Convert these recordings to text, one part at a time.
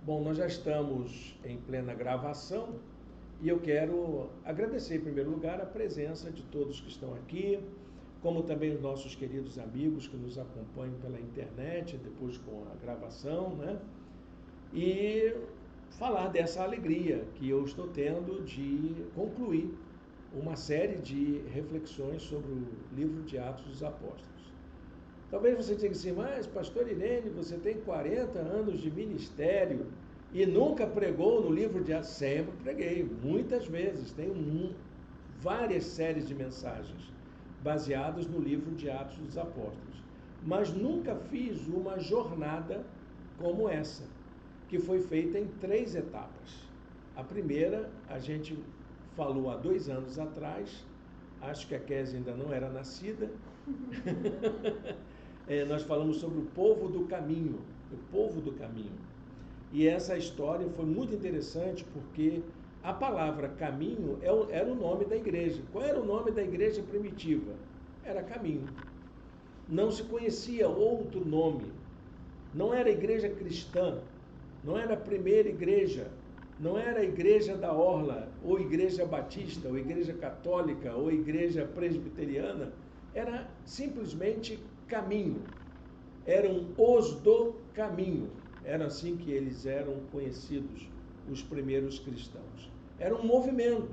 Bom, nós já estamos em plena gravação e eu quero agradecer, em primeiro lugar, a presença de todos que estão aqui, como também os nossos queridos amigos que nos acompanham pela internet, depois com a gravação, né? E falar dessa alegria que eu estou tendo de concluir uma série de reflexões sobre o livro de Atos dos Apóstolos. Talvez você diga assim, mas pastor Irene, você tem 40 anos de ministério e nunca pregou no livro de Atos? Sempre preguei, muitas vezes. Tenho várias séries de mensagens baseadas no livro de Atos dos Apóstolos. Mas nunca fiz uma jornada como essa, que foi feita em 3 etapas. A primeira, a gente falou há 2 anos atrás, acho que a Kézia ainda não era nascida. Nós falamos sobre o povo do caminho, o povo do caminho. E essa história foi muito interessante porque a palavra caminho era o nome da igreja. Qual era o nome da igreja primitiva? Era caminho. Não se conhecia outro nome. Não era igreja cristã, não era a primeira igreja, não era a igreja da Orla, ou igreja batista, ou igreja católica, ou igreja presbiteriana. Era simplesmente caminho. Eram os do caminho. Era assim que eles eram conhecidos, os primeiros cristãos. Era um movimento.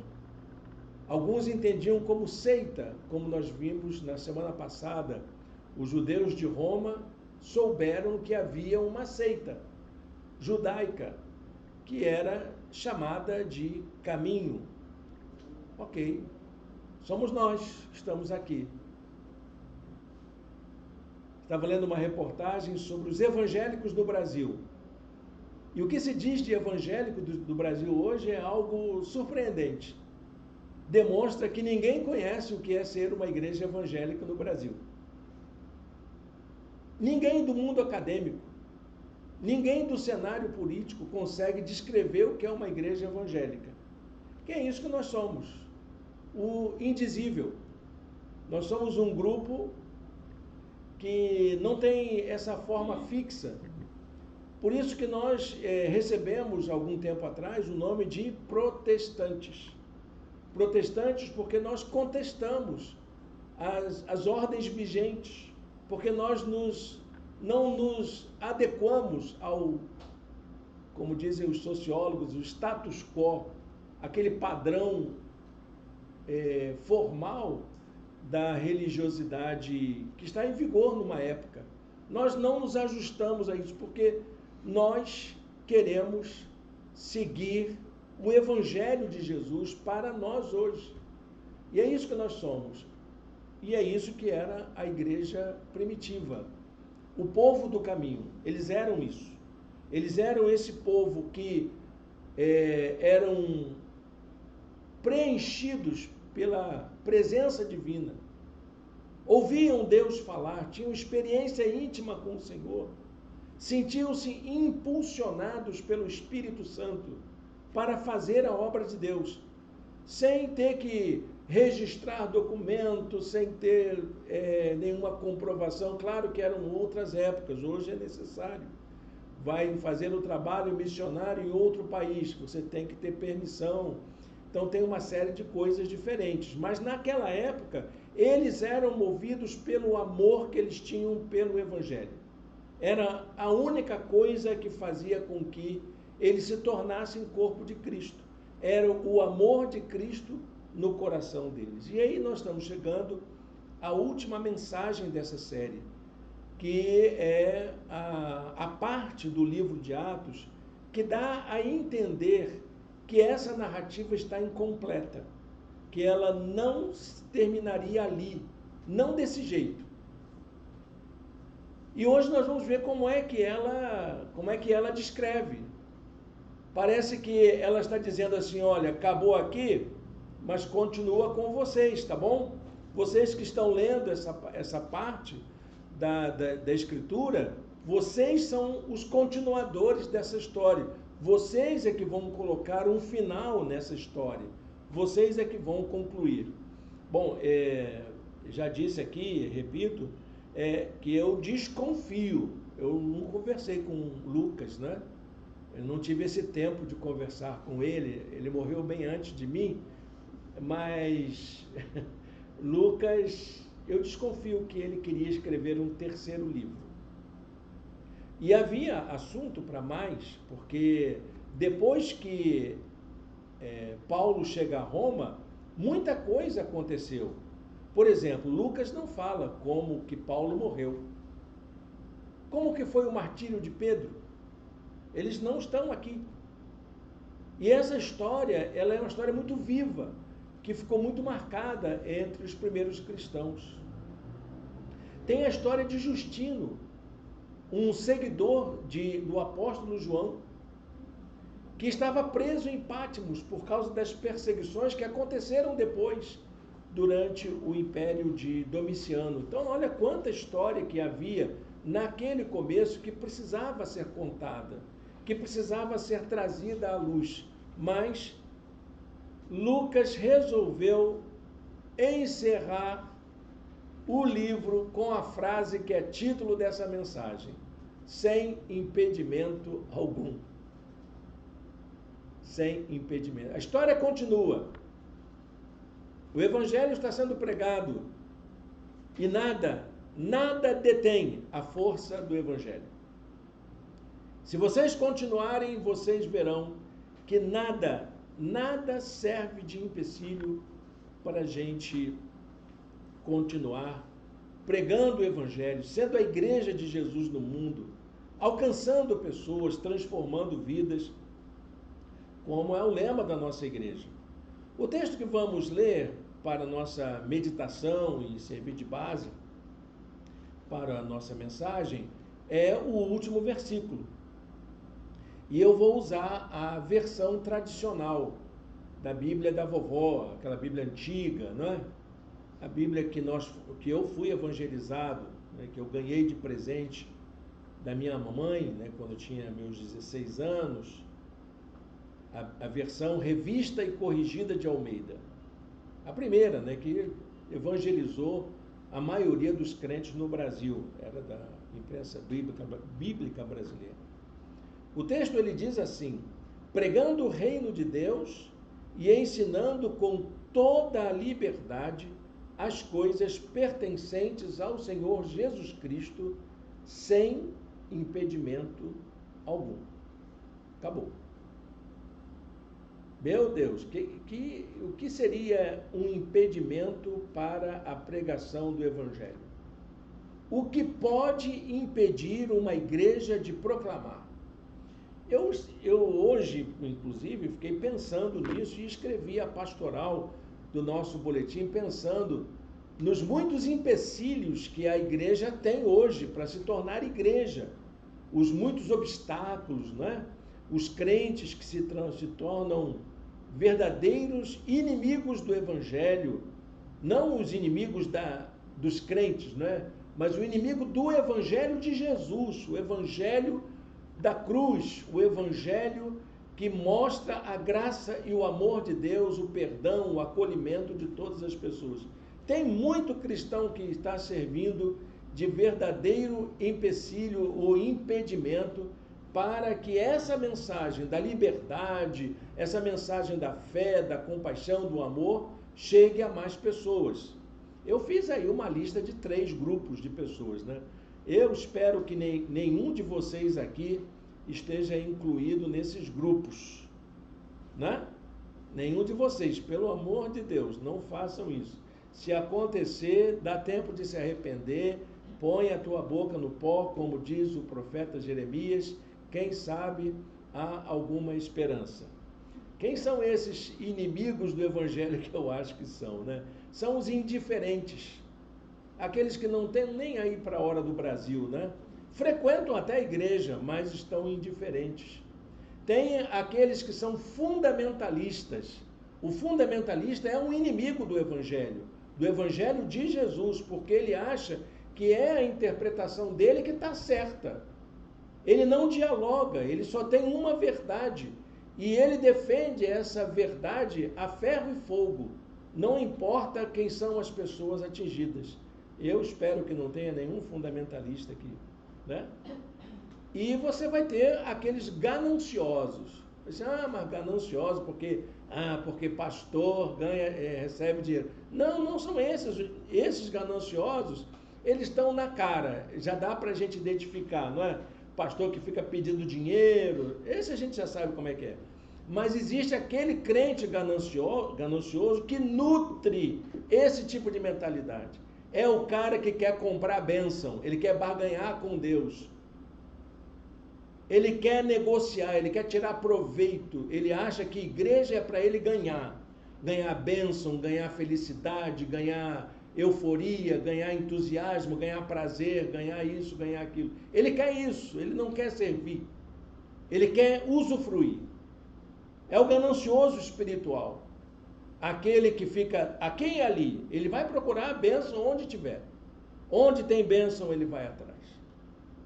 Alguns entendiam como seita, como nós vimos na semana passada. Os judeus de Roma souberam que havia uma seita judaica, que era chamada de caminho. Ok, somos nós que estamos aqui. Estava lendo uma reportagem sobre os evangélicos do Brasil. E o que se diz de evangélico do Brasil hoje é algo surpreendente. Demonstra que ninguém conhece o que é ser uma igreja evangélica no Brasil. Ninguém do mundo acadêmico, ninguém do cenário político consegue descrever o que é uma igreja evangélica. Que é isso que nós somos, o indizível. Nós somos um grupo que não tem essa forma fixa. Por isso que nós recebemos, algum tempo atrás, o nome de protestantes. Protestantes porque nós contestamos as ordens vigentes, porque nós não nos adequamos ao, como dizem os sociólogos, o status quo, aquele padrão formal da religiosidade que está em vigor numa época. Nós não nos ajustamos a isso, porque nós queremos seguir o Evangelho de Jesus para nós hoje. E é isso que nós somos. E é isso que era a igreja primitiva. O povo do caminho, eles eram isso. Eles eram esse povo que eram preenchidos pela presença divina. Ouviam Deus falar, tinham experiência íntima com o Senhor. Sentiam-se impulsionados pelo Espírito Santo para fazer a obra de Deus, sem ter que registrar documentos, sem ter nenhuma comprovação. Claro que eram outras épocas, hoje é necessário. Vai fazer o trabalho missionário em outro país, você tem que ter permissão. Então tem uma série de coisas diferentes. Mas naquela época, eles eram movidos pelo amor que eles tinham pelo Evangelho. Era a única coisa que fazia com que eles se tornassem corpo de Cristo. Era o amor de Cristo no coração deles. E aí nós estamos chegando à última mensagem dessa série, que é a parte do livro de Atos que dá a entender que essa narrativa está incompleta, que ela não terminaria ali, não desse jeito. E hoje nós vamos ver como é que ela descreve. Parece que ela está dizendo assim, olha, acabou aqui, mas continua com vocês, tá bom? Vocês que estão lendo essa parte da Escritura, vocês são os continuadores dessa história. Vocês é que vão colocar um final nessa história. Vocês é que vão concluir. Bom, já disse aqui, repito, que eu desconfio. Eu não conversei com Lucas, né? Eu não tive esse tempo de conversar com ele, ele morreu bem antes de mim, mas Lucas, eu desconfio que ele queria escrever um terceiro livro. E havia assunto para mais, porque depois que Paulo chega a Roma, muita coisa aconteceu. Por exemplo, Lucas não fala como que Paulo morreu. Como que foi o martírio de Pedro? Eles não estão aqui. E essa história, ela é uma história muito viva, que ficou muito marcada entre os primeiros cristãos. Tem a história de Justino, um seguidor do apóstolo João, que estava preso em Patmos por causa das perseguições que aconteceram depois, durante o império de Domiciano. Então, olha quanta história que havia naquele começo que precisava ser contada, que precisava ser trazida à luz. Mas Lucas resolveu encerrar o livro com a frase que é título dessa mensagem: sem impedimento algum. Sem impedimento. A história continua. O evangelho está sendo pregado e nada detém a força do evangelho. Se vocês continuarem, vocês verão que nada serve de empecilho para a gente continuar pregando o evangelho, sendo a igreja de Jesus no mundo, alcançando pessoas, transformando vidas, como é o lema da nossa igreja. O texto que vamos ler para a nossa meditação e servir de base para a nossa mensagem é o último versículo. E eu vou usar a versão tradicional da Bíblia da vovó, aquela Bíblia antiga, não é? A Bíblia que eu fui evangelizado, né, que eu ganhei de presente da minha mamãe, né, quando eu tinha meus 16 anos, a versão revista e corrigida de Almeida. A primeira, né, que evangelizou a maioria dos crentes no Brasil, era da imprensa bíblica brasileira. O texto ele diz assim: pregando o reino de Deus e ensinando com toda a liberdade as coisas pertencentes ao Senhor Jesus Cristo, sem impedimento algum. Acabou. Meu Deus, o que seria um impedimento para a pregação do Evangelho? O que pode impedir uma igreja de proclamar? Eu hoje, inclusive, fiquei pensando nisso e escrevi a pastoral do nosso boletim pensando nos muitos empecilhos que a igreja tem hoje para se tornar igreja, os muitos obstáculos, né? Os crentes que se tornam verdadeiros inimigos do Evangelho, não os inimigos dos crentes, né? Mas o inimigo do Evangelho de Jesus, o Evangelho da cruz, o Evangelho que mostra a graça e o amor de Deus, o perdão, o acolhimento de todas as pessoas. Tem muito cristão que está servindo de verdadeiro empecilho ou impedimento para que essa mensagem da liberdade, essa mensagem da fé, da compaixão, do amor, chegue a mais pessoas. Eu fiz aí uma lista de 3 grupos de pessoas, né? Eu espero que nenhum de vocês aqui esteja incluído nesses grupos, né? Nenhum de vocês, pelo amor de Deus, não façam isso. Se acontecer, dá tempo de se arrepender, põe a tua boca no pó, como diz o profeta Jeremias, quem sabe há alguma esperança. Quem são esses inimigos do Evangelho que eu acho que são, né? São os indiferentes, aqueles que não têm nem aí para a hora do Brasil, né? Frequentam até a igreja, mas estão indiferentes. Tem aqueles que são fundamentalistas. O fundamentalista é um inimigo do Evangelho de Jesus, porque ele acha que é a interpretação dele que está certa. Ele não dialoga, ele só tem uma verdade. E ele defende essa verdade a ferro e fogo. Não importa quem são as pessoas atingidas. Eu espero que não tenha nenhum fundamentalista aqui, né? E você vai ter aqueles gananciosos. Você, mas ganancioso porque pastor recebe dinheiro. Não, não são esses. Esses gananciosos, eles estão na cara. Já dá para a gente identificar, não é? Pastor que fica pedindo dinheiro, esse a gente já sabe como é que é. Mas existe aquele crente ganancioso que nutre esse tipo de mentalidade. É o cara que quer comprar a bênção, ele quer barganhar com Deus. Ele quer negociar, ele quer tirar proveito, ele acha que igreja é para ele ganhar bênção, ganhar felicidade, ganhar euforia, ganhar entusiasmo, ganhar prazer, ganhar isso, ganhar aquilo. Ele quer isso, ele não quer servir, ele quer usufruir. É o ganancioso espiritual, aquele que fica aqui e ali, ele vai procurar a bênção onde tiver, onde tem bênção ele vai atrás.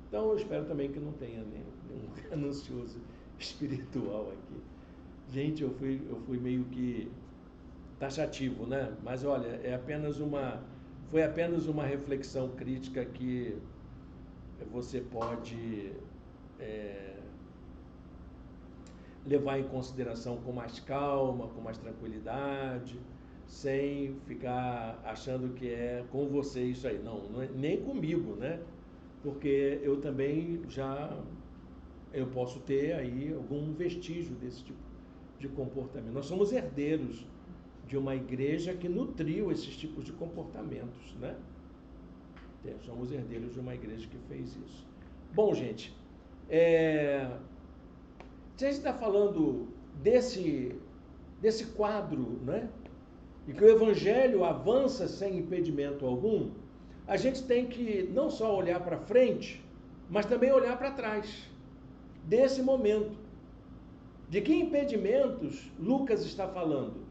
Então eu espero também que não tenha nenhum ganancioso espiritual aqui. Gente, eu fui meio que taxativo, né? Mas olha, foi apenas uma reflexão crítica que você pode levar em consideração com mais calma, com mais tranquilidade, sem ficar achando que é com você isso aí. Não é nem comigo, né? Porque eu também eu posso ter aí algum vestígio desse tipo de comportamento. Nós somos herdeiros de uma igreja que nutriu esses tipos de comportamentos, né? Somos herdeiros de uma igreja que fez isso. Bom, gente, se a gente está falando desse quadro, né? E que o evangelho avança sem impedimento algum, a gente tem que não só olhar para frente, mas também olhar para trás desse momento. De que impedimentos Lucas está falando?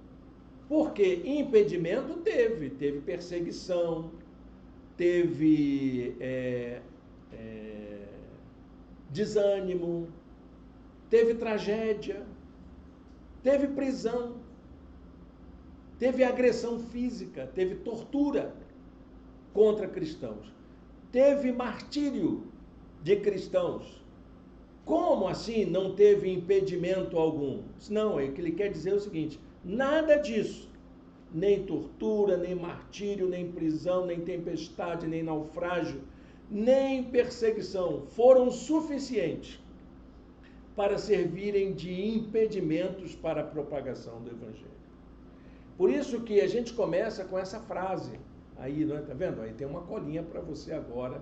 Porque impedimento teve perseguição, teve desânimo, teve tragédia, teve prisão, teve agressão física, teve tortura contra cristãos, teve martírio de cristãos. Como assim não teve impedimento algum? Não, o que ele quer dizer é o seguinte: nada disso, nem tortura, nem martírio, nem prisão, nem tempestade, nem naufrágio, nem perseguição foram suficientes para servirem de impedimentos para a propagação do evangelho. Por isso que a gente começa com essa frase aí, não é? Tá vendo? Aí tem uma colinha para você agora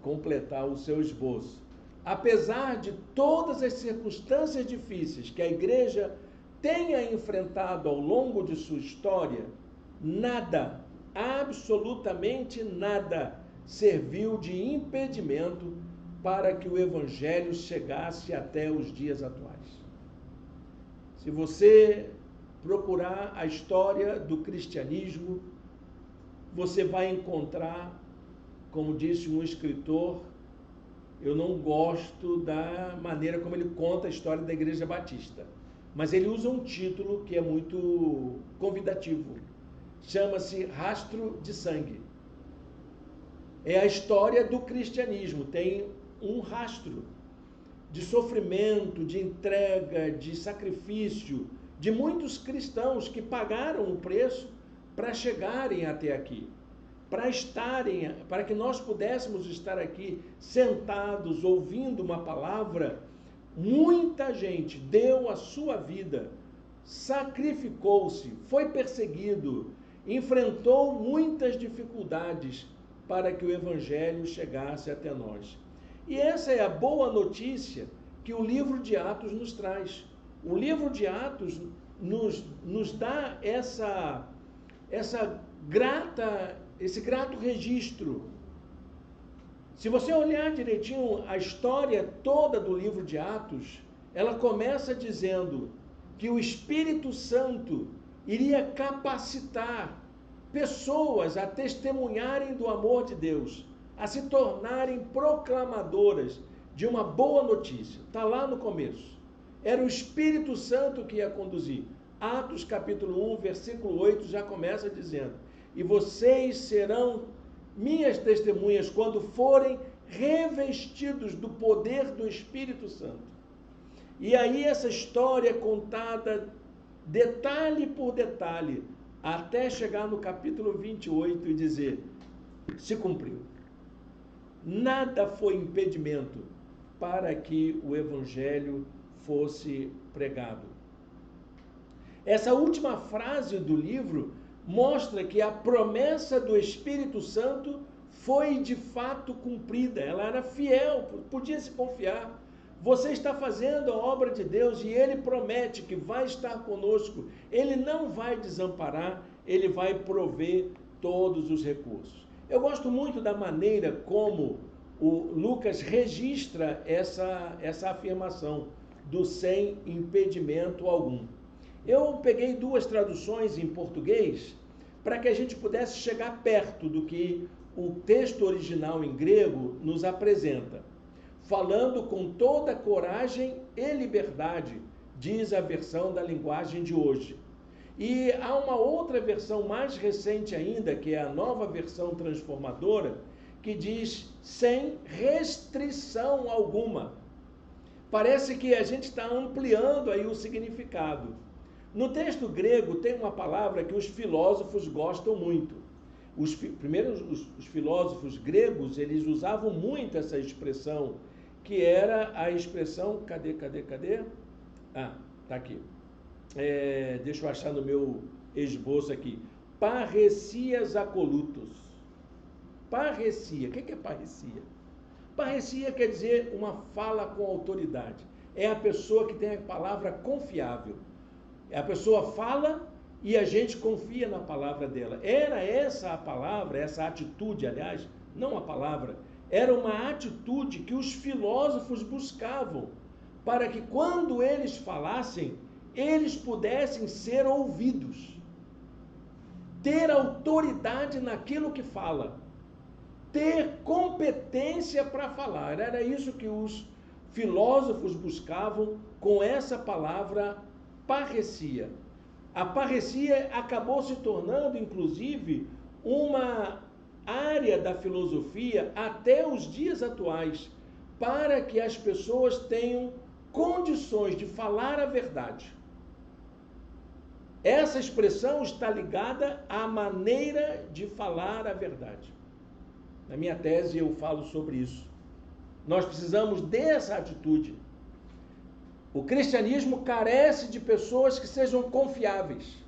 completar o seu esboço. Apesar de todas as circunstâncias difíceis que a igreja tenha enfrentado ao longo de sua história, nada, absolutamente nada, serviu de impedimento para que o evangelho chegasse até os dias atuais. Se você procurar a história do cristianismo, você vai encontrar, como disse um escritor, eu não gosto da maneira como ele conta a história da Igreja Batista, mas ele usa um título que é muito convidativo. Chama-se Rastro de Sangue. É a história do cristianismo, tem um rastro de sofrimento, de entrega, de sacrifício, de muitos cristãos que pagaram o preço para chegarem até aqui, para que nós pudéssemos estar aqui sentados ouvindo uma palavra. Muita gente deu a sua vida, sacrificou-se, foi perseguido, enfrentou muitas dificuldades para que o evangelho chegasse até nós. E essa é a boa notícia que o livro de Atos nos traz. O livro de Atos nos dá esse grato registro. Se você olhar direitinho a história toda do livro de Atos, ela começa dizendo que o Espírito Santo iria capacitar pessoas a testemunharem do amor de Deus, a se tornarem proclamadoras de uma boa notícia. Está lá no começo. Era o Espírito Santo que ia conduzir. Atos capítulo 1, versículo 8 já começa dizendo: e vocês serão minhas testemunhas quando forem revestidos do poder do Espírito Santo. E aí essa história é contada detalhe por detalhe, até chegar no capítulo 28 e dizer, se cumpriu. Nada foi impedimento para que o Evangelho fosse pregado. Essa última frase do livro mostra que a promessa do Espírito Santo foi de fato cumprida. Ela era fiel, podia se confiar. Você está fazendo a obra de Deus e Ele promete que vai estar conosco. Ele não vai desamparar, Ele vai prover todos os recursos. Eu gosto muito da maneira como o Lucas registra essa afirmação do sem impedimento algum. Eu peguei duas traduções em português para que a gente pudesse chegar perto do que o texto original em grego nos apresenta. Falando com toda coragem e liberdade, diz a versão da linguagem de hoje. E há uma outra versão mais recente ainda, que é a nova versão transformadora, que diz sem restrição alguma. Parece que a gente está ampliando aí o significado. No texto grego tem uma palavra que os filósofos gostam muito. Os filósofos gregos, eles usavam muito essa expressão, que era a expressão, cadê? Ah, tá aqui. Deixa eu achar no meu esboço aqui. Parresias acolutos. Parresia. O que é parresia? Parresia quer dizer uma fala com autoridade. É a pessoa que tem a palavra confiável. A pessoa fala e a gente confia na palavra dela. Era essa a palavra, essa atitude, aliás, não a palavra, era uma atitude que os filósofos buscavam, para que quando eles falassem, eles pudessem ser ouvidos. Ter autoridade naquilo que fala. Ter competência para falar. Era isso que os filósofos buscavam com essa palavra parresia. A parresia acabou se tornando, inclusive, uma área da filosofia até os dias atuais, para que as pessoas tenham condições de falar a verdade. Essa expressão está ligada à maneira de falar a verdade. Na minha tese eu falo sobre isso. Nós precisamos dessa atitude. O cristianismo carece de pessoas que sejam confiáveis.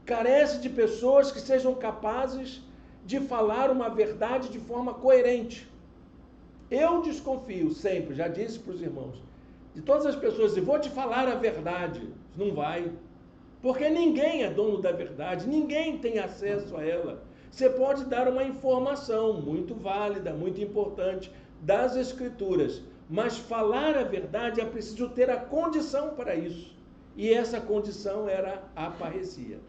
Carece de pessoas que sejam capazes de falar uma verdade de forma coerente. Eu desconfio sempre, já disse para os irmãos, de todas as pessoas, vou te falar a verdade. Não vai. Porque ninguém é dono da verdade, ninguém tem acesso a ela. Você pode dar uma informação muito válida, muito importante das Escrituras, mas falar a verdade é preciso ter a condição para isso. E essa condição era a parresia.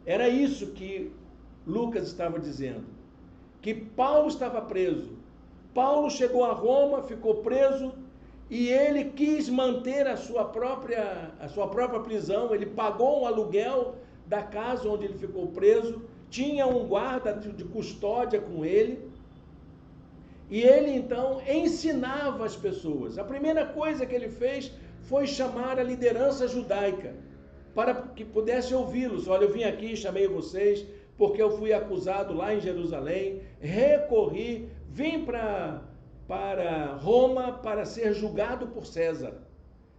Era isso que Lucas estava dizendo, que Paulo estava preso. Paulo chegou a Roma, ficou preso, e ele quis manter a sua própria prisão. Ele pagou um aluguel da casa onde ele ficou preso, tinha um guarda de custódia com ele, e ele então ensinava as pessoas. A primeira coisa que ele fez foi chamar a liderança judaica, para que pudesse ouvi-los. Olha, eu vim aqui, chamei vocês, porque eu fui acusado lá em Jerusalém, recorri, vim para Roma para ser julgado por César.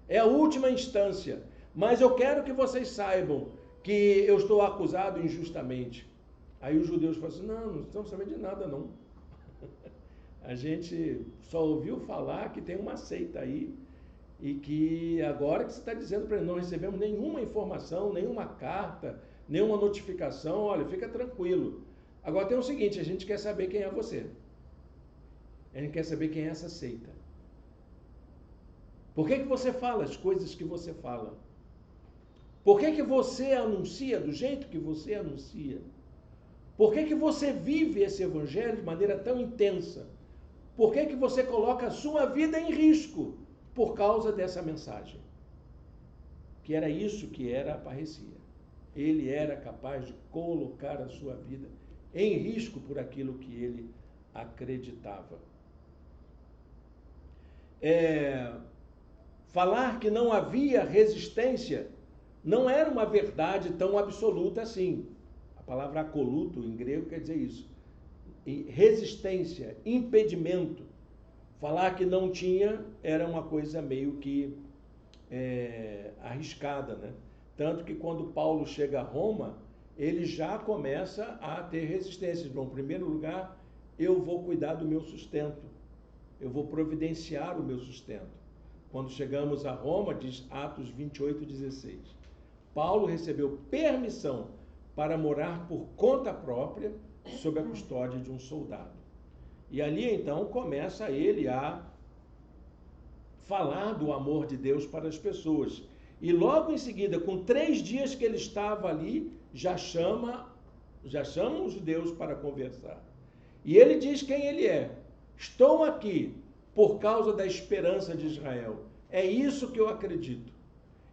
É a última instância, mas eu quero que vocês saibam que eu estou acusado injustamente. Aí os judeus falam assim, não estamos sabendo de nada não. A gente só ouviu falar que tem uma seita aí, e que agora que você está dizendo para ele, não recebemos nenhuma informação, nenhuma carta, nenhuma notificação, olha, fica tranquilo. Agora tem o seguinte, a gente quer saber quem é você. A gente quer saber quem é essa seita. Por que você fala as coisas que você fala? Por que você anuncia do jeito que você anuncia? Por que você vive esse evangelho de maneira tão intensa? Por que você coloca a sua vida em risco por causa dessa mensagem? Que era isso que era a parresia. Ele era capaz de colocar a sua vida em risco por aquilo que ele acreditava. Falar que não havia resistência não era uma verdade tão absoluta assim. A palavra acoluto em grego quer dizer isso. Resistência, impedimento. Falar que não tinha era uma coisa meio que arriscada, né? Tanto que quando Paulo chega a Roma, ele já começa a ter resistência. Bom, em primeiro lugar, eu vou cuidar do meu sustento. Eu vou providenciar o meu sustento. Quando chegamos a Roma, diz Atos 28:16. Paulo recebeu permissão para morar por conta própria sob a custódia de um soldado. E ali então começa ele a falar do amor de Deus para as pessoas. E logo em seguida, com 3 dias que ele estava ali, já chama os judeus para conversar. E ele diz quem ele é. Estou aqui por causa da esperança de Israel. É isso que eu acredito.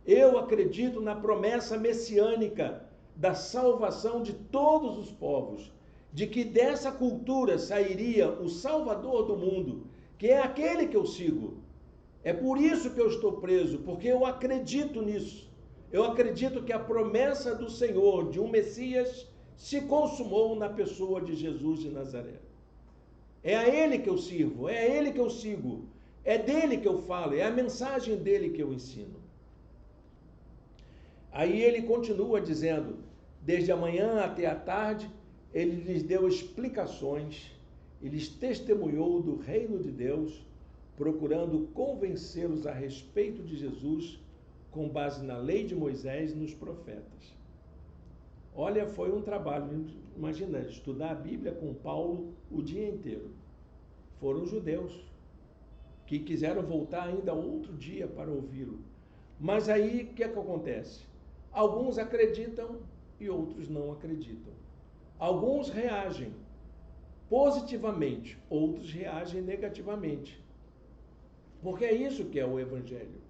Eu acredito na promessa messiânica da salvação de todos os povos, de que dessa cultura sairia o Salvador do mundo, que é aquele que eu sigo. É por isso que eu estou preso, porque eu acredito nisso. Eu acredito que a promessa do Senhor, de um Messias, se consumou na pessoa de Jesus de Nazaré. É a Ele que eu sirvo, é a Ele que eu sigo, é dele que eu falo, é a mensagem dele que eu ensino. Aí ele continua dizendo, desde a manhã até a tarde, ele lhes deu explicações, ele lhes testemunhou do reino de Deus, procurando convencê-los a respeito de Jesus, com base na lei de Moisés e nos profetas. Olha, foi um trabalho, imagina, estudar a Bíblia com Paulo o dia inteiro. Foram judeus que quiseram voltar ainda outro dia para ouvi-lo. Mas aí, o que é que acontece? Alguns acreditam e outros não acreditam. Alguns reagem positivamente, outros reagem negativamente. Porque é isso que é o Evangelho.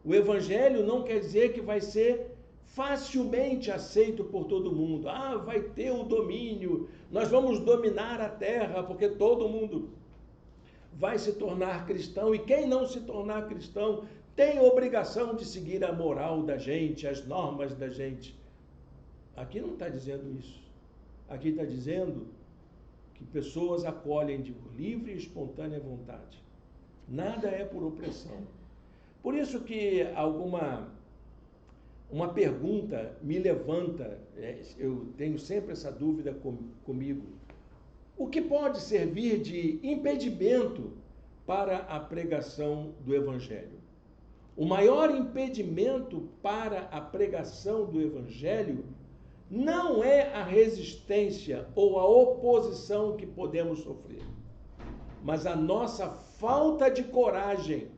O Evangelho não quer dizer que vai ser facilmente aceito por todo mundo. Ah, vai ter o domínio, nós vamos dominar a terra, porque todo mundo vai se tornar cristão, e quem não se tornar cristão tem obrigação de seguir a moral da gente, as normas da gente. Aqui não está dizendo isso. Aqui está dizendo que pessoas acolhem de livre e espontânea vontade. Nada é por opressão. Por isso que uma pergunta me levanta, eu tenho sempre essa dúvida comigo. O que pode servir de impedimento para a pregação do Evangelho? O maior impedimento para a pregação do Evangelho não é a resistência ou a oposição que podemos sofrer, mas a nossa falta de coragem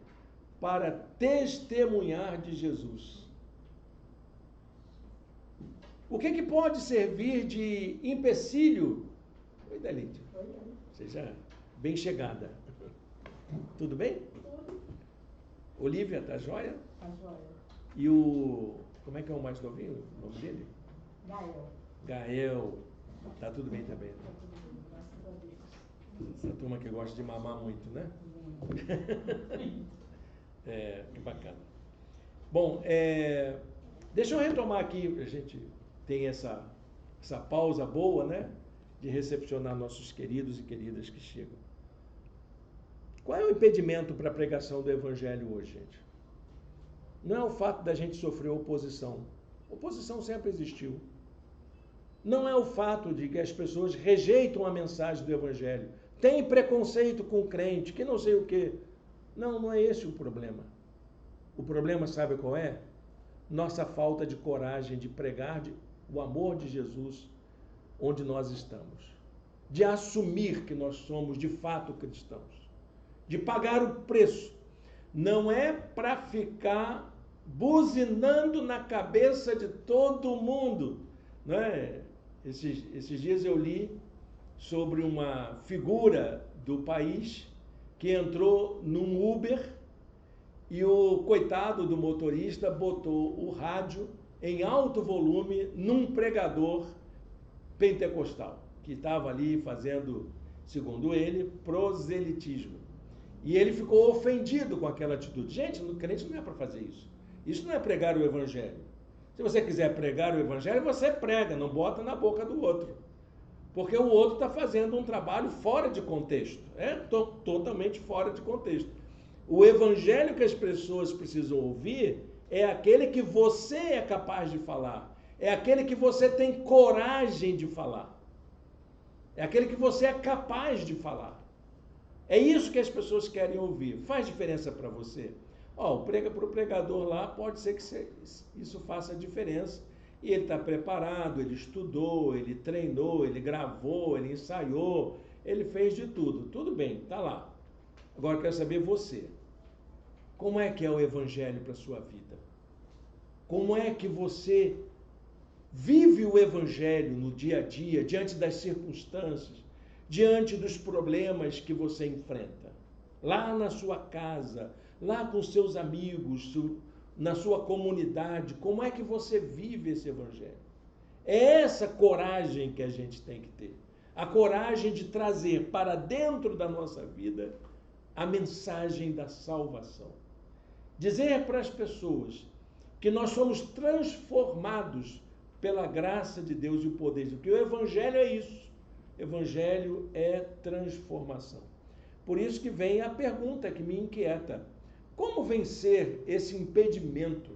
para testemunhar de Jesus. O que pode servir de empecilho? Oi, Dalite. Seja bem chegada. Tudo bem? Tudo. Olívia, tá joia? Tá joia. E como é que é o mais novinho? O nome dele? Gael. Gael. Tá tudo bem também? Tá tudo bem, graças a Deus. Essa turma que gosta de mamar muito, né? Que bacana. Bom, deixa eu retomar aqui, a gente tem essa pausa boa, né? De recepcionar nossos queridos e queridas que chegam. Qual é o impedimento para a pregação do Evangelho hoje, gente? Não é o fato da gente sofrer oposição. Oposição sempre existiu. Não é o fato de que as pessoas rejeitam a mensagem do Evangelho, têm preconceito com o crente, que não sei o quê. Não é esse o problema. O problema, sabe qual é? Nossa falta de coragem de pregar o amor de Jesus onde nós estamos. De assumir que nós somos de fato cristãos. De pagar o preço. Não é para ficar buzinando na cabeça de todo mundo. Não é? Esses dias eu li sobre uma figura do país que entrou num Uber e o coitado do motorista botou o rádio em alto volume num pregador pentecostal, que estava ali fazendo segundo ele, proselitismo. E ele ficou ofendido com aquela atitude. Gente, no crente não é para fazer isso. Isso não é pregar o evangelho. Se você quiser pregar o evangelho, você prega, não bota na boca do outro. Porque o outro está fazendo um trabalho fora de contexto. Totalmente fora de contexto. O evangelho que as pessoas precisam ouvir é aquele que você é capaz de falar. É aquele que você tem coragem de falar. É aquele que você é capaz de falar. É isso que as pessoas querem ouvir. Faz diferença para você? Para o pregador lá, pode ser que isso faça diferença. E ele está preparado, ele estudou, ele treinou, ele gravou, ele ensaiou, ele fez de tudo. Tudo bem, está lá. Agora eu quero saber você. Como é que é o evangelho para a sua vida? Como é que você vive o evangelho no dia a dia, diante das circunstâncias, diante dos problemas que você enfrenta? Lá na sua casa, lá com seus amigos, na sua comunidade, como é que você vive esse evangelho? É essa coragem que a gente tem que ter. A coragem de trazer para dentro da nossa vida a mensagem da salvação. Dizer para as pessoas que nós somos transformados pela graça de Deus e o poder de Deus, que o evangelho é isso. Evangelho é transformação. Por isso que vem a pergunta que me inquieta. Como vencer esse impedimento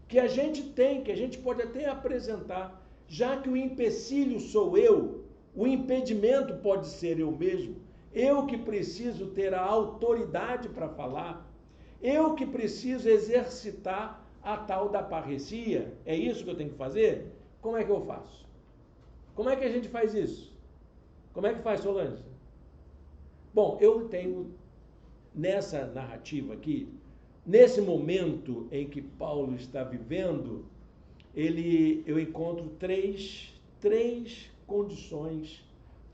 que a gente tem, que a gente pode até apresentar, já que o empecilho sou eu, o impedimento pode ser eu mesmo, eu que preciso ter a autoridade para falar, eu que preciso exercitar a tal da parresia, é isso que eu tenho que fazer? Como é que eu faço? Como é que a gente faz isso? Como é que faz, Solange? Bom, eu tenho nessa narrativa aqui, nesse momento em que Paulo está vivendo, eu encontro três condições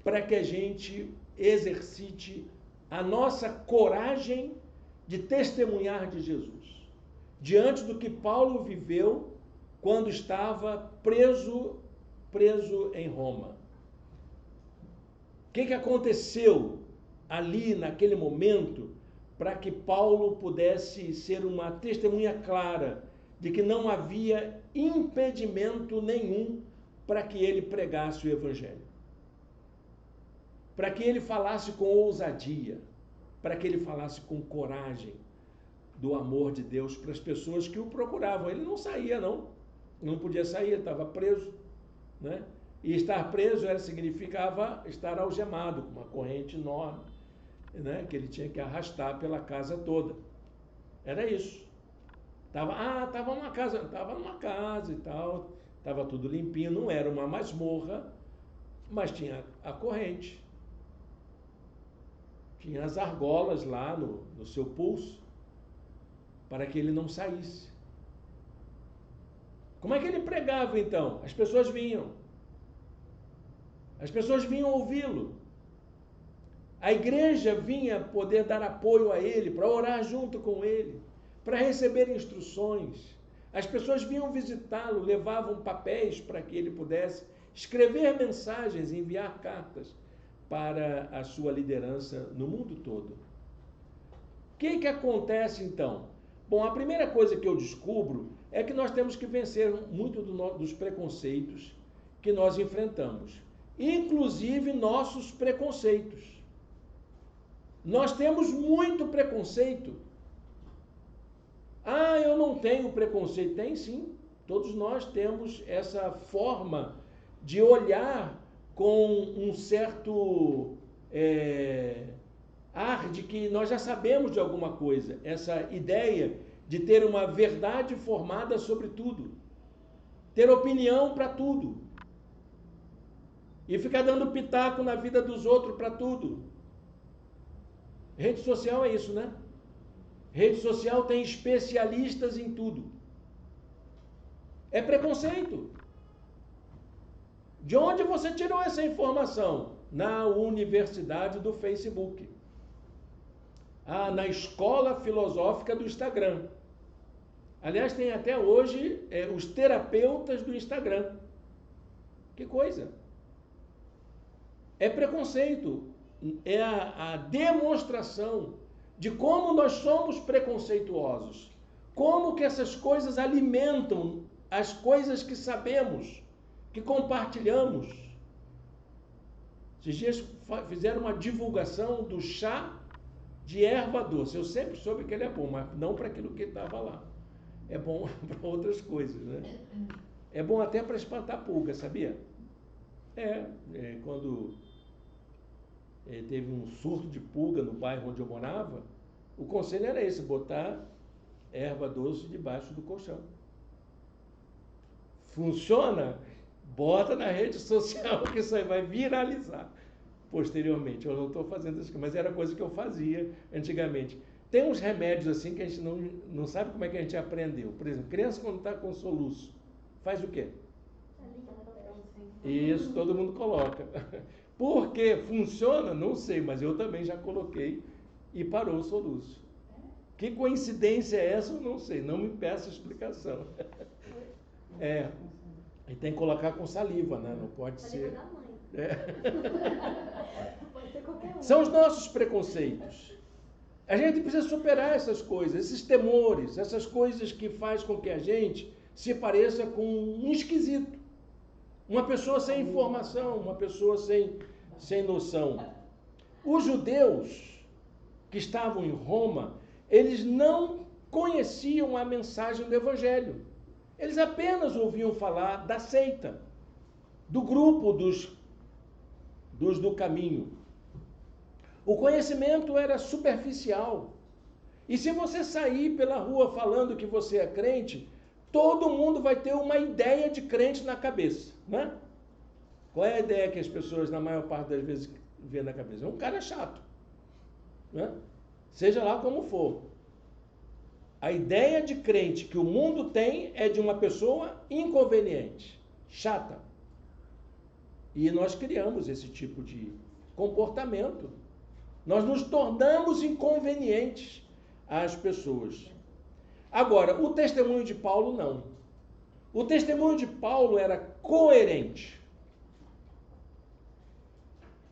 para que a gente exercite a nossa coragem de testemunhar de Jesus, diante do que Paulo viveu quando estava preso em Roma. O que aconteceu ali naquele momento para que Paulo pudesse ser uma testemunha clara de que não havia impedimento nenhum para que ele pregasse o evangelho, para que ele falasse com ousadia, para que ele falasse com coragem do amor de Deus para as pessoas que o procuravam. Ele não saía, não podia sair, ele estava preso, né? E estar preso significava estar algemado, com uma corrente enorme, né? Que ele tinha que arrastar pela casa toda. Era isso. Estava numa casa e tal, estava tudo limpinho, não era uma masmorra, mas tinha a corrente. Tinha as argolas lá no seu pulso, para que ele não saísse. Como é que ele pregava então? As pessoas vinham ouvi-lo. A igreja vinha poder dar apoio a ele, para orar junto com ele, para receber instruções. As pessoas vinham visitá-lo, levavam papéis para que ele pudesse escrever mensagens, enviar cartas para a sua liderança no mundo todo. O que acontece então? Bom, a primeira coisa que eu descubro é que nós temos que vencer muito dos preconceitos que nós enfrentamos, inclusive nossos preconceitos. Nós temos muito preconceito. Eu não tenho preconceito. Tem sim, todos nós temos essa forma de olhar com um certo ar de que nós já sabemos de alguma coisa, essa ideia de ter uma verdade formada sobre tudo, ter opinião para tudo, e ficar dando pitaco na vida dos outros para tudo. Rede social é isso, né? Rede social tem especialistas em tudo. É preconceito. De onde você tirou essa informação? Na universidade do Facebook. Na escola filosófica do Instagram. Aliás, tem até hoje os terapeutas do Instagram. Que coisa! É preconceito. é a demonstração de como nós somos preconceituosos, como que essas coisas alimentam as coisas que sabemos, que compartilhamos. Esses dias fizeram uma divulgação do chá de erva doce. Eu sempre soube que ele é bom, mas não para aquilo que estava lá. É bom para outras coisas, né? É bom até para espantar pulga, sabia? Quando teve um surto de pulga no bairro onde eu morava, o conselho era esse, botar erva doce debaixo do colchão. Funciona? Bota na rede social que isso aí vai viralizar posteriormente. Eu não estou fazendo isso, mas era coisa que eu fazia antigamente. Tem uns remédios assim que a gente não sabe como é que a gente aprendeu. Por exemplo, criança quando está com soluço, faz o quê? Isso, todo mundo coloca. Por que funciona? Não sei, mas eu também já coloquei e parou o soluço. Que coincidência é essa? Eu não sei, não me peça explicação. E tem que colocar com saliva, né? Não pode ser. Da mãe. Pode ser qualquer um. São os nossos preconceitos. A gente precisa superar essas coisas, esses temores, essas coisas que faz com que a gente se pareça com um esquisito. Uma pessoa sem informação, uma pessoa sem noção. Os judeus que estavam em Roma, eles não conheciam a mensagem do Evangelho. Eles apenas ouviam falar da seita, do grupo dos do caminho. O conhecimento era superficial. E se você sair pela rua falando que você é crente, todo mundo vai ter uma ideia de crente na cabeça, né? Qual é a ideia que as pessoas, na maior parte das vezes, vê na cabeça? É um cara chato, né? Seja lá como for. A ideia de crente que o mundo tem é de uma pessoa inconveniente, chata. E nós criamos esse tipo de comportamento. Nós nos tornamos inconvenientes às pessoas. Agora, o testemunho de Paulo não. O testemunho de Paulo era coerente.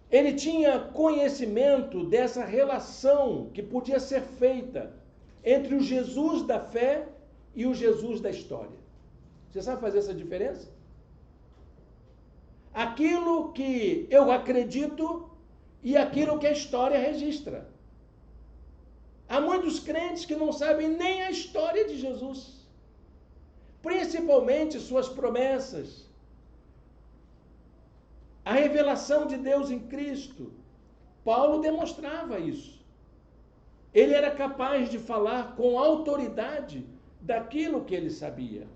Ele tinha conhecimento dessa relação que podia ser feita entre o Jesus da fé e o Jesus da história. Você sabe fazer essa diferença? Aquilo que eu acredito e aquilo que a história registra. Há muitos crentes que não sabem nem a história de Jesus, principalmente suas promessas, a revelação de Deus em Cristo. Paulo demonstrava isso. Ele era capaz de falar com autoridade daquilo que ele sabia.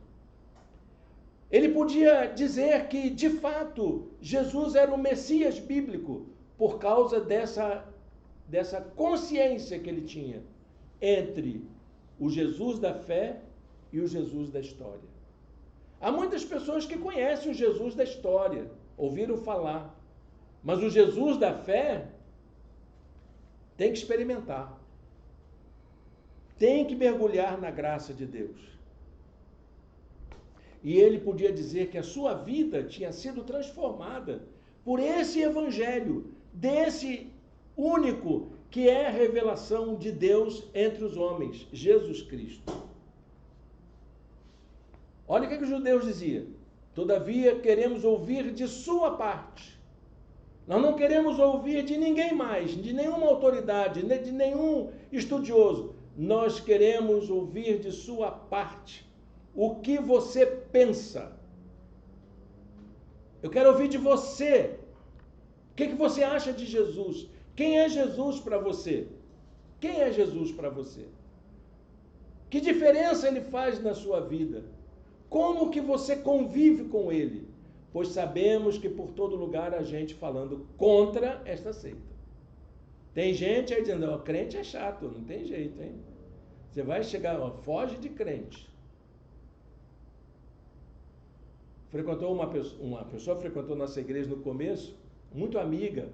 Ele podia dizer que, de fato, Jesus era o Messias bíblico por causa dessa consciência que ele tinha entre o Jesus da fé e o Jesus da história. Há muitas pessoas que conhecem o Jesus da história, ouviram falar, mas o Jesus da fé tem que experimentar. Tem que mergulhar na graça de Deus. E ele podia dizer que a sua vida tinha sido transformada por esse evangelho, desse único que é a revelação de Deus entre os homens, Jesus Cristo. Olha o que os judeus diziam. Todavia, queremos ouvir de sua parte. Nós não queremos ouvir de ninguém mais, de nenhuma autoridade, de nenhum estudioso. Nós queremos ouvir de sua parte o que você pensa. Eu quero ouvir de você. O que você acha de Jesus? Quem é Jesus para você? Quem é Jesus para você? Que diferença ele faz na sua vida? Como que você convive com ele? Pois sabemos que por todo lugar há gente falando contra esta seita. Tem gente aí dizendo, ó, crente é chato, não tem jeito, hein? Você vai chegar, ó, foge de crente. Uma pessoa frequentou nossa igreja no começo, muito amiga.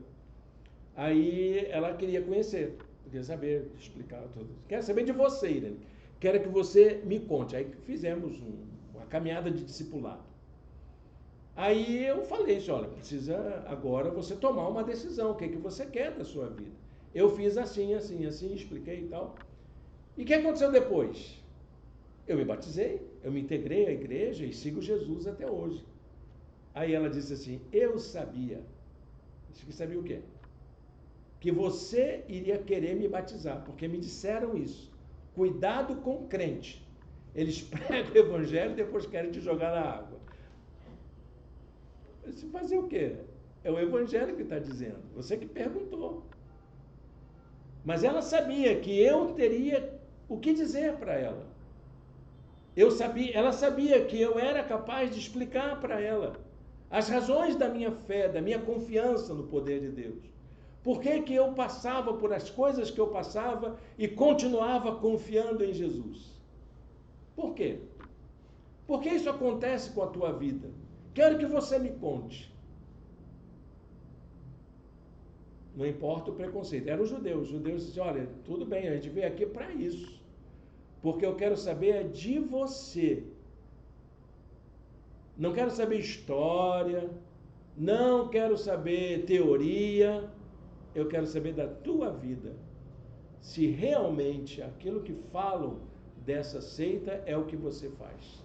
Aí ela queria conhecer, queria saber, explicar tudo. Quero saber de você, Irene. Quero que você me conte. Aí fizemos uma caminhada de discipulado. Aí eu falei assim, olha, precisa agora você tomar uma decisão, o que é que você quer da sua vida? Eu fiz assim, assim, assim, expliquei e tal. E o que aconteceu depois? Eu me batizei, eu me integrei à igreja e sigo Jesus até hoje. Aí ela disse assim, eu sabia. Disse que sabia o quê? Que você iria querer me batizar, porque me disseram isso. Cuidado com o crente. Eles pregam o evangelho e depois querem te jogar na água. Eu disse, fazer o quê? É o evangelho que está dizendo. Você que perguntou. Mas ela sabia que eu teria o que dizer para ela. Ela sabia que eu era capaz de explicar para ela as razões da minha fé, da minha confiança no poder de Deus. Por que eu passava por as coisas que eu passava e continuava confiando em Jesus? Por quê? Por que isso acontece com a tua vida? Quero que você me conte. Não importa o preconceito. Eram os judeus. Os judeus diziam, olha, tudo bem, a gente veio aqui para isso. Porque eu quero saber de você. Não quero saber história, não quero saber teoria, eu quero saber da tua vida. Se realmente aquilo que falam dessa seita é o que você faz.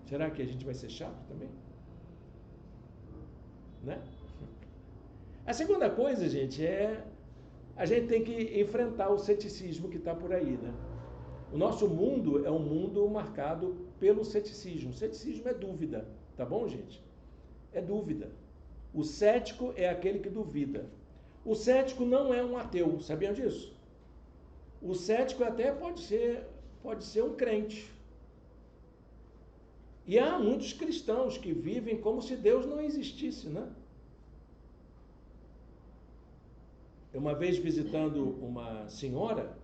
Será que a gente vai ser chato também? Né? A segunda coisa, gente, a gente tem que enfrentar o ceticismo que está por aí, né? O nosso mundo é um mundo marcado pelo ceticismo. O ceticismo é dúvida, tá bom, gente? É dúvida. O cético é aquele que duvida. O cético não é um ateu, sabiam disso? O cético até pode ser um crente. E há muitos cristãos que vivem como se Deus não existisse, né? Uma vez visitando uma senhora,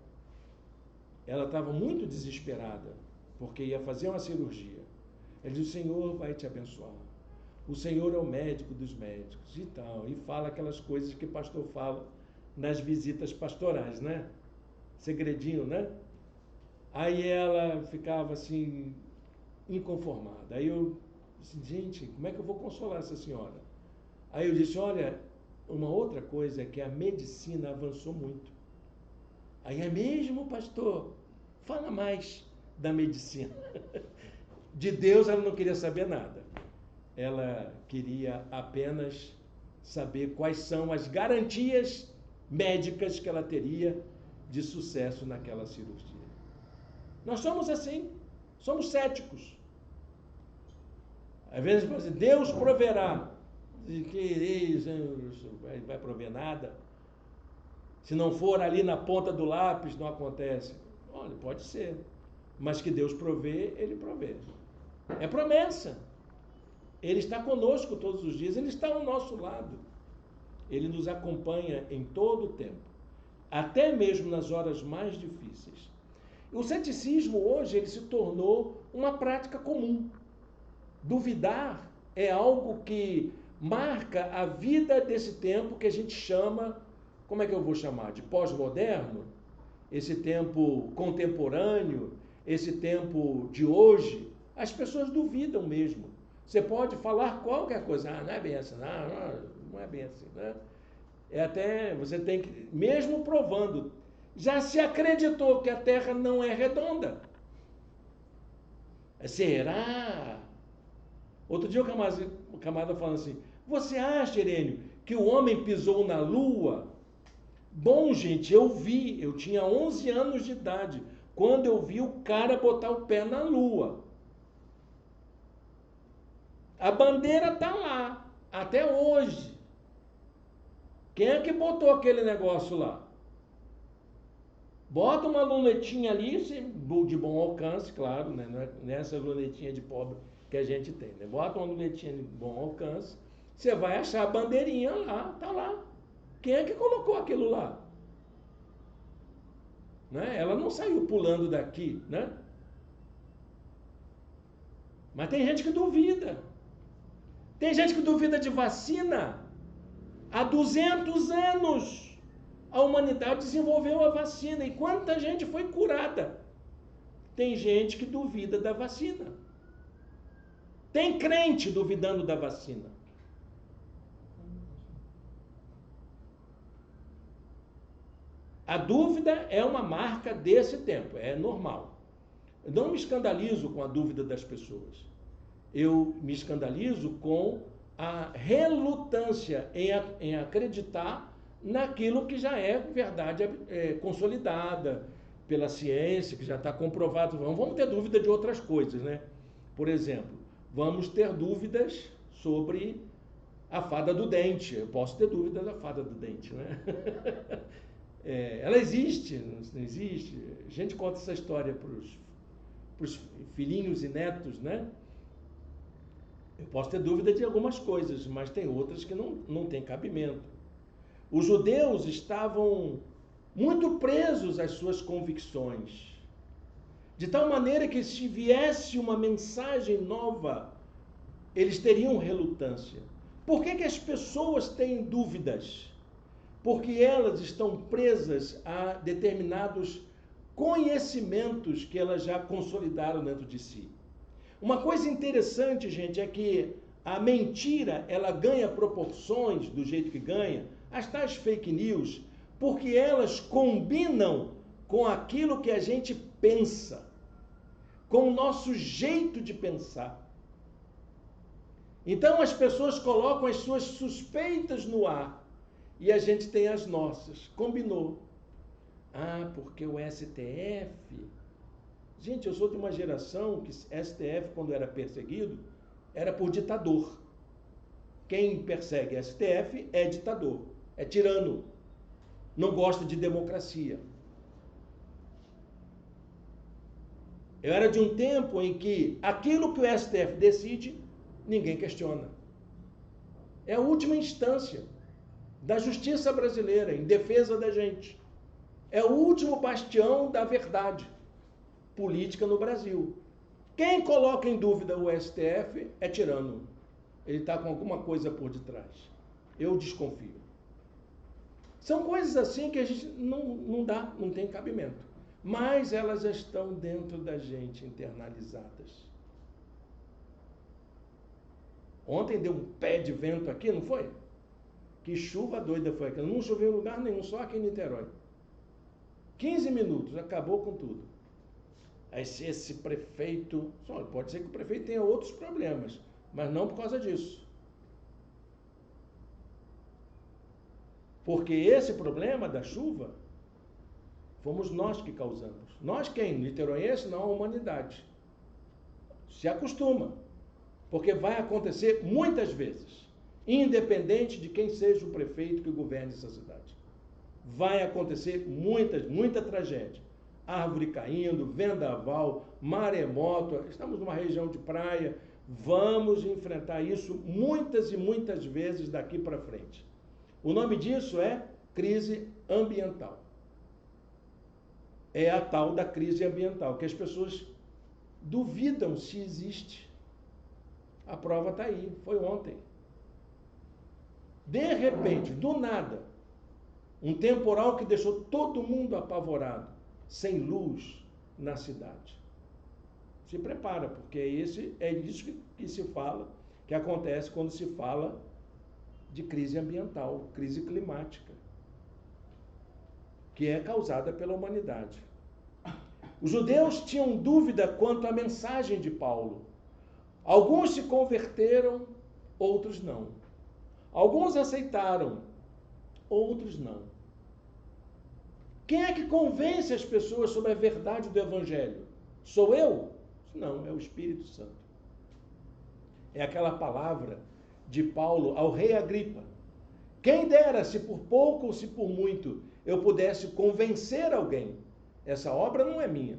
ela estava muito desesperada, porque ia fazer uma cirurgia. Ela disse, o Senhor vai te abençoar. O Senhor é o médico dos médicos e tal. E fala aquelas coisas que o pastor fala nas visitas pastorais, né? Segredinho, né? Aí ela ficava assim, inconformada. Aí eu disse, gente, como é que eu vou consolar essa senhora? Aí eu disse, olha, uma outra coisa é que a medicina avançou muito. Aí é mesmo, pastor? Fala mais da medicina. De Deus ela não queria saber nada. Ela queria apenas saber quais são as garantias médicas que ela teria de sucesso naquela cirurgia. Nós somos assim, somos céticos. Às vezes fala assim, Deus proverá. Vai prover nada. Se não for ali na ponta do lápis, não acontece. Olha, pode ser. Mas que Deus provê, Ele provê. É promessa. Ele está conosco todos os dias, Ele está ao nosso lado. Ele nos acompanha em todo o tempo. Até mesmo nas horas mais difíceis. O ceticismo hoje, ele se tornou uma prática comum. Duvidar é algo que marca a vida desse tempo que a gente chama, como é que eu vou chamar? De pós-moderno? Esse tempo contemporâneo, esse tempo de hoje, as pessoas duvidam mesmo. Você pode falar qualquer coisa, não é bem assim, não é bem assim, né? É até, você tem que, mesmo provando, já se acreditou que a Terra não é redonda. Será? Outro dia o camarada falando assim, você acha, Irênio, que o homem pisou na Lua? Bom, gente, eu tinha 11 anos de idade, quando eu vi o cara botar o pé na Lua. A bandeira está lá, até hoje. Quem é que botou aquele negócio lá? Bota uma lunetinha ali, de bom alcance, claro, né? Não é essa lunetinha de pobre que a gente tem, né? Bota uma lunetinha de bom alcance, você vai achar a bandeirinha lá, tá lá. Quem é que colocou aquilo lá? Né? Ela não saiu pulando daqui, né? Mas tem gente que duvida. Tem gente que duvida de vacina. Há 200 anos a humanidade desenvolveu a vacina. E quanta gente foi curada? Tem gente que duvida da vacina. Tem crente duvidando da vacina. A dúvida é uma marca desse tempo, é normal. Eu não me escandalizo com a dúvida das pessoas. Eu me escandalizo com a relutância em acreditar naquilo que já é verdade consolidada pela ciência, que já está comprovado. Vamos ter dúvida de outras coisas, né? Por exemplo, vamos ter dúvidas sobre a fada do dente. Eu posso ter dúvida da fada do dente, né? Ela existe, não existe? A gente conta essa história para os filhinhos e netos, né? Eu posso ter dúvida de algumas coisas, mas tem outras que não tem cabimento. Os judeus estavam muito presos às suas convicções, de tal maneira que se viesse uma mensagem nova, eles teriam relutância. Por que as pessoas têm dúvidas? Porque elas estão presas a determinados conhecimentos que elas já consolidaram dentro de si. Uma coisa interessante, gente, é que a mentira, ela ganha proporções do jeito que ganha, as tais fake news, porque elas combinam com aquilo que a gente pensa, com o nosso jeito de pensar. Então as pessoas colocam as suas suspeitas no ar e a gente tem as nossas. Combinou. Ah, porque o STF... Gente, eu sou de uma geração que STF, quando era perseguido, era por ditador. Quem persegue STF é ditador, é tirano, não gosta de democracia. Eu era de um tempo em que aquilo que o STF decide, ninguém questiona. É a última instância da justiça brasileira em defesa da gente. É o último bastião da verdade política no Brasil. Quem coloca em dúvida o STF é tirano. Ele está com alguma coisa por detrás. Eu desconfio. São coisas assim que a gente não tem cabimento. Mas elas já estão dentro da gente, internalizadas. Ontem deu um pé de vento aqui, não foi? Que chuva doida foi aquela. Não choveu em lugar nenhum, só aqui em Niterói. 15 minutos, acabou com tudo. Esse prefeito... Pode ser que o prefeito tenha outros problemas, mas não por causa disso. Porque esse problema da chuva, fomos nós que causamos. Nós quem? Niteroense, não a humanidade. Se acostuma. Porque vai acontecer muitas vezes, independente de quem seja o prefeito que governe essa cidade. Vai acontecer muita tragédia. Árvore caindo, vendaval, maremoto. Estamos numa região de praia. Vamos enfrentar isso muitas e muitas vezes daqui para frente. O nome disso é crise ambiental. É a tal da crise ambiental, que as pessoas duvidam se existe. A prova está aí, foi ontem. De repente, do nada, um temporal que deixou todo mundo apavorado, sem luz na cidade. Se prepara, porque é isso que se fala, que acontece quando se fala de crise ambiental, crise climática, que é causada pela humanidade. Os judeus tinham dúvida quanto à mensagem de Paulo. Alguns se converteram, outros não. Alguns aceitaram, outros não. Quem é que convence as pessoas sobre a verdade do Evangelho? Sou eu? Não, é o Espírito Santo. É aquela palavra de Paulo ao rei Agripa. Quem dera, se por pouco ou se por muito, eu pudesse convencer alguém. Essa obra não é minha.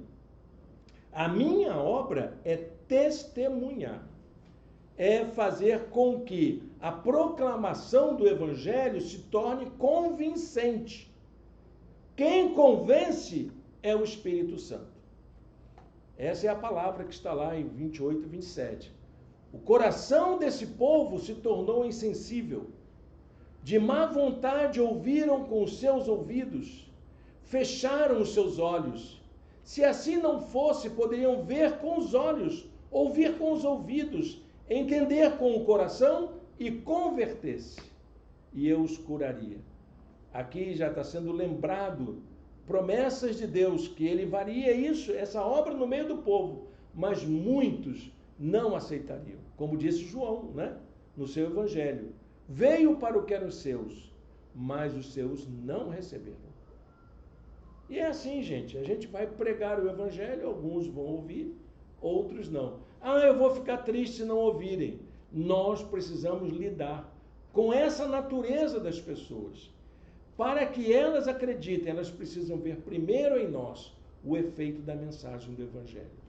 A minha obra é testemunhar. É fazer com que a proclamação do Evangelho se torne convincente. Quem convence é o Espírito Santo. Essa é a palavra que está lá em 28 e 27. O coração desse povo se tornou insensível. De má vontade ouviram com os seus ouvidos, fecharam os seus olhos. Se assim não fosse, poderiam ver com os olhos, ouvir com os ouvidos entender com o coração e converter-se, e eu os curaria. Aqui já está sendo lembrado promessas de Deus, que ele varia isso, essa obra no meio do povo, mas muitos não aceitariam. Como disse João, né, no seu evangelho. Veio para o que eram os seus, mas os seus não receberam. E é assim, gente, a gente vai pregar o evangelho, alguns vão ouvir, outros não. Ah, eu vou ficar triste se não ouvirem. Nós precisamos lidar com essa natureza das pessoas. Para que elas acreditem, elas precisam ver primeiro em nós o efeito da mensagem do evangelho.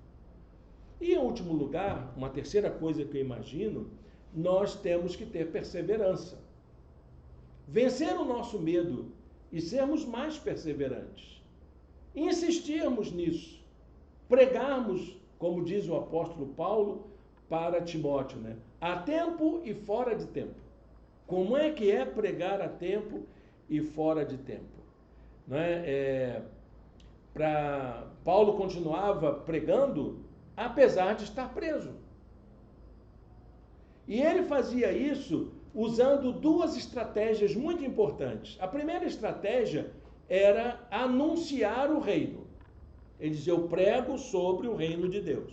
E em último lugar, uma terceira coisa que eu imagino, nós temos que ter perseverança. Vencer o nosso medo e sermos mais perseverantes. Insistirmos nisso. Pregarmos, como diz o apóstolo Paulo, para Timóteo, né? A tempo e fora de tempo. Como é que é pregar a tempo e fora de tempo? Não é? Paulo continuava pregando, apesar de estar preso. E ele fazia isso usando duas estratégias muito importantes. A primeira estratégia era anunciar o reino. Ele dizia, eu prego sobre o reino de Deus.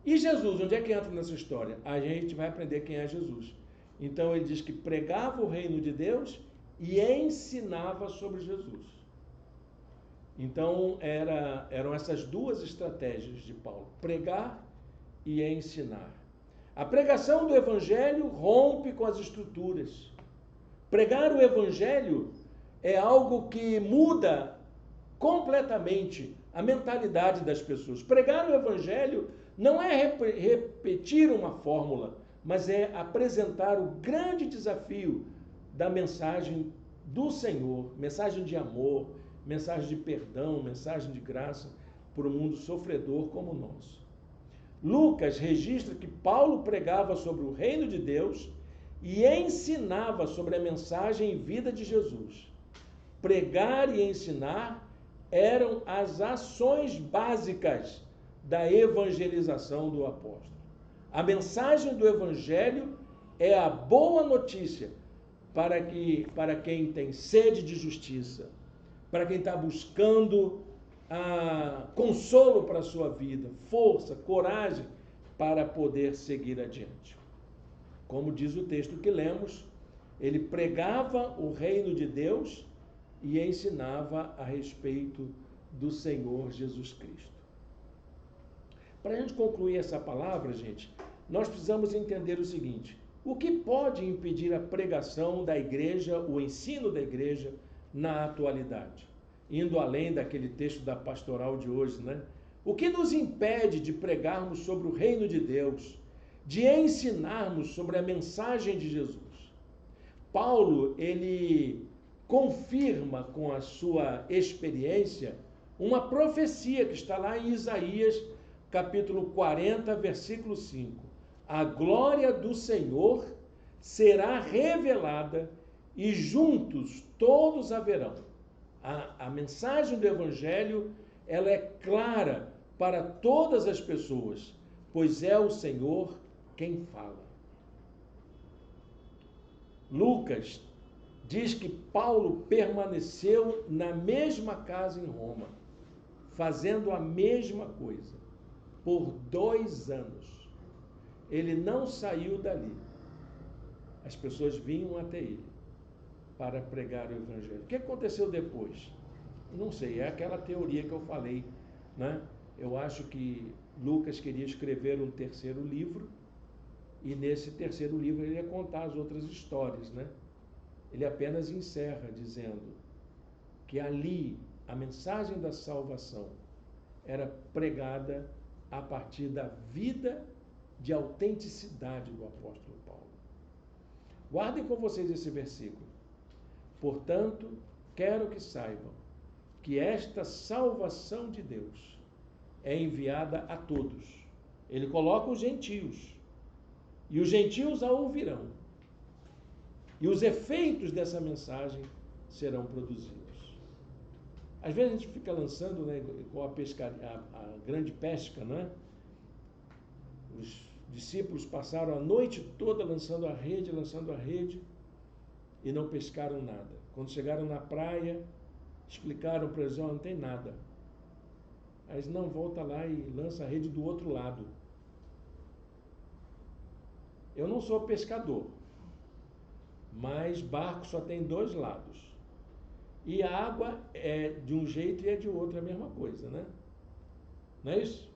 E Jesus, onde é que entra nessa história? A gente vai aprender quem é Jesus. Então ele diz que pregava o reino de Deus e ensinava sobre Jesus. Então eram essas duas estratégias de Paulo, pregar e ensinar. A pregação do evangelho rompe com as estruturas. Pregar o evangelho é algo que muda completamente a mentalidade das pessoas. Pregar o evangelho não é repetir uma fórmula, mas é apresentar o grande desafio da mensagem do Senhor, mensagem de amor, mensagem de perdão, mensagem de graça para um mundo sofredor como nós. Lucas registra que Paulo pregava sobre o reino de Deus e ensinava sobre a mensagem e vida de Jesus. Pregar e ensinar eram as ações básicas da evangelização do apóstolo. A mensagem do evangelho é a boa notícia para quem tem sede de justiça, para quem está buscando consolo para a sua vida, força, coragem para poder seguir adiante. Como diz o texto que lemos, ele pregava o reino de Deus e ensinava a respeito do Senhor Jesus Cristo. Para a gente concluir essa palavra, gente, nós precisamos entender o seguinte: o que pode impedir a pregação da igreja, o ensino da igreja na atualidade? Indo além daquele texto da pastoral de hoje, né? O que nos impede de pregarmos sobre o reino de Deus, de ensinarmos sobre a mensagem de Jesus? Paulo, ele confirma com a sua experiência uma profecia que está lá em Isaías, capítulo 40, versículo 5. A glória do Senhor será revelada e juntos todos a verão. A mensagem do Evangelho, ela é clara para todas as pessoas, pois é o Senhor quem fala. Lucas diz que Paulo permaneceu na mesma casa em Roma, fazendo a mesma coisa, por 2 anos. Ele não saiu dali. As pessoas vinham até ele para pregar o evangelho. O que aconteceu depois? Não sei, é aquela teoria que eu falei, né? Eu acho que Lucas queria escrever um terceiro livro, e nesse terceiro livro ele ia contar as outras histórias, né? Ele apenas encerra dizendo que ali a mensagem da salvação era pregada a partir da vida de autenticidade do apóstolo Paulo. Guardem com vocês esse versículo. Portanto, quero que saibam que esta salvação de Deus é enviada a todos. Ele coloca os gentios, e os gentios a ouvirão. E os efeitos dessa mensagem serão produzidos. Às vezes a gente fica lançando, né, com a grande pesca, né? Os discípulos passaram a noite toda lançando a rede, e não pescaram nada. Quando chegaram na praia, explicaram para eles: não tem nada. Aí eles: não, volta lá e lança a rede do outro lado. Eu não sou pescador, mas barco só tem dois lados. E a água é de um jeito e é de outro, é a mesma coisa, né? Não é isso?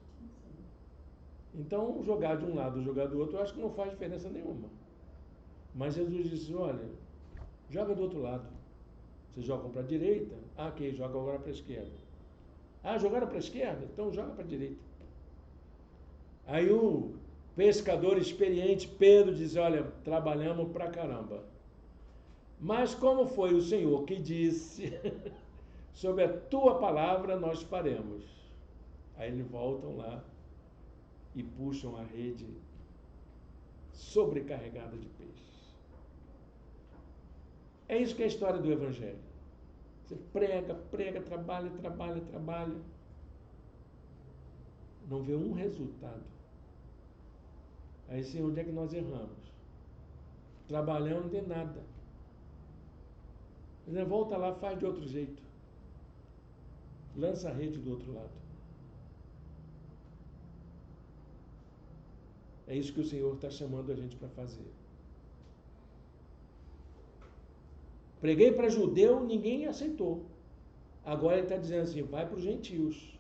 Então, jogar de um lado, jogar do outro, eu acho que não faz diferença nenhuma. Mas Jesus disse: olha, joga do outro lado. Vocês jogam para a direita? Ah, ok, joga agora para a esquerda. Ah, jogaram para a esquerda? Então joga para a direita. Aí o pescador experiente, Pedro, diz: olha, trabalhamos pra caramba. Mas como foi o Senhor que disse, sobre a tua palavra nós faremos. Aí eles voltam lá e puxam a rede sobrecarregada de peixes. É isso que é a história do Evangelho. Você prega, trabalha. Não vê um resultado. Aí, Senhor, onde é que nós erramos? Trabalhando não tem nada. Volta lá, faz de outro jeito. Lança a rede do outro lado. É isso que o Senhor está chamando a gente para fazer. Preguei para judeu, ninguém aceitou. Agora ele está dizendo assim: vai para os gentios.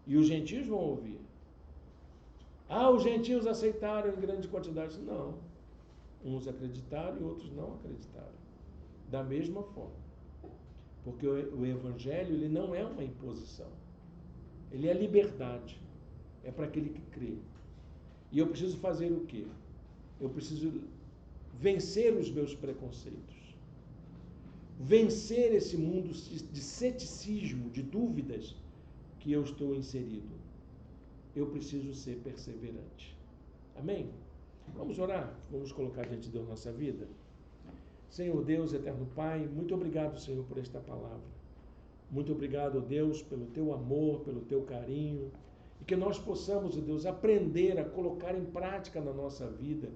E os gentios vão ouvir. Ah, os gentios aceitaram em grande quantidade. Não. Uns acreditaram e outros não acreditaram. Da mesma forma. Porque o Evangelho, ele não é uma imposição. Ele é liberdade. É para aquele que crê. E eu preciso fazer o quê? Eu preciso vencer os meus preconceitos. Vencer esse mundo de ceticismo, de dúvidas que eu estou inserido. Eu preciso ser perseverante. Amém? Vamos orar? Vamos colocar diante de Deus nossa vida? Senhor Deus, eterno Pai, muito obrigado, Senhor, por esta palavra. Muito obrigado, Deus, pelo teu amor, pelo teu carinho. E que nós possamos, Deus, aprender a colocar em prática na nossa vida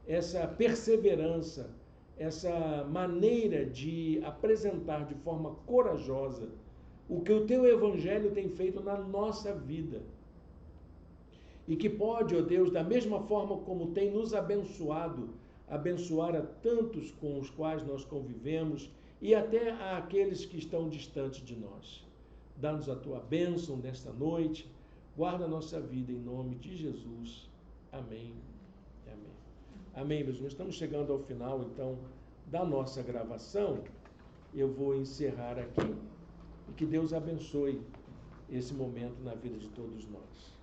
essa perseverança, essa maneira de apresentar de forma corajosa o que o teu Evangelho tem feito na nossa vida. E que pode, ó Deus, da mesma forma como tem nos abençoado, abençoar a tantos com os quais nós convivemos e até àqueles que estão distantes de nós. Dá-nos a tua bênção nesta noite, guarda a nossa vida em nome de Jesus. Amém. Amém. Amém, meus irmãos. Estamos chegando ao final, então, da nossa gravação. Eu vou encerrar aqui e que Deus abençoe esse momento na vida de todos nós.